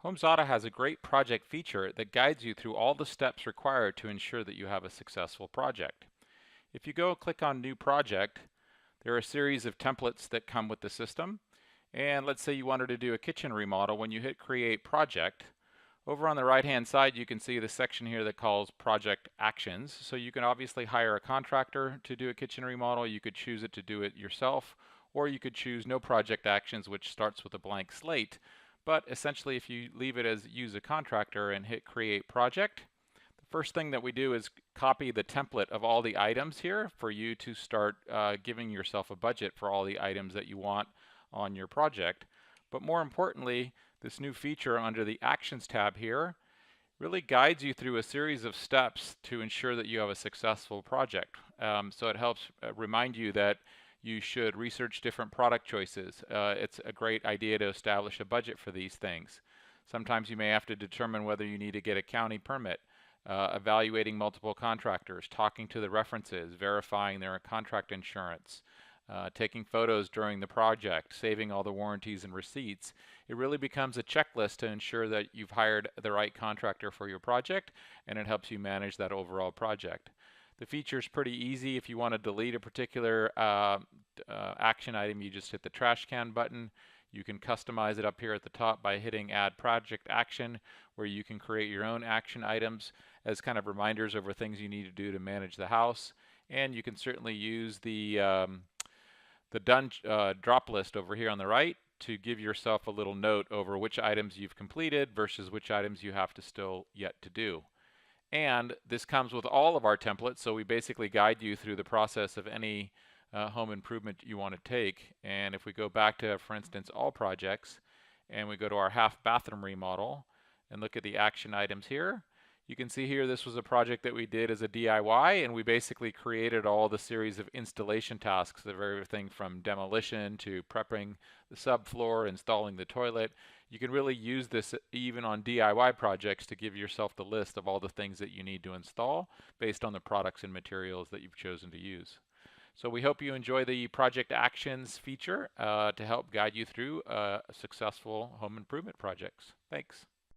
HomeZada has a great project feature that guides you through all the steps required to ensure that you have a successful project. If you go click on New Project, there are a series of templates that come with the system. And let's say you wanted to do a kitchen remodel. When you hit Create Project, over on the right-hand side you can see the section here that calls Project Actions. So you can obviously hire a contractor to do a kitchen remodel. You could choose it to do it yourself, or you could choose No Project Actions, which starts with a blank slate. But essentially, if you leave it as Use a Contractor and hit Create Project, the first thing that we do is copy the template of all the items here for you to start giving yourself a budget for all the items that you want on your project. But more importantly, this new feature under the Actions tab here really guides you through a series of steps to ensure that you have a successful project. So it helps remind you that you should research different product choices. It's a great idea to establish a budget for these things. Sometimes you may have to determine whether you need to get a county permit, evaluating multiple contractors, talking to the references, verifying their contract insurance, taking photos during the project, saving all the warranties and receipts. It really becomes a checklist to ensure that you've hired the right contractor for your project, and it helps you manage that overall project. The feature is pretty easy. If you want to delete a particular action item, you just hit the trash can button. You can customize it up here at the top by hitting Add Project Action, where you can create your own action items as kind of reminders over things you need to do to manage the house. And you can certainly use the done drop list over here on the right to give yourself a little note over which items you've completed versus which items you have to still yet to do. And this comes with all of our templates, so we basically guide you through the process of any home improvement you want to take. And if we go back to, for instance, all projects, and we go to our half bathroom remodel and look at the action items here, you can see here this was a project that we did as a DIY, and we basically created all the series of installation tasks of everything from demolition to prepping the subfloor, installing the toilet. You can really use this even on DIY projects to give yourself the list of all the things that you need to install based on the products and materials that you've chosen to use. So we hope you enjoy the Project Actions feature to help guide you through successful home improvement projects. Thanks.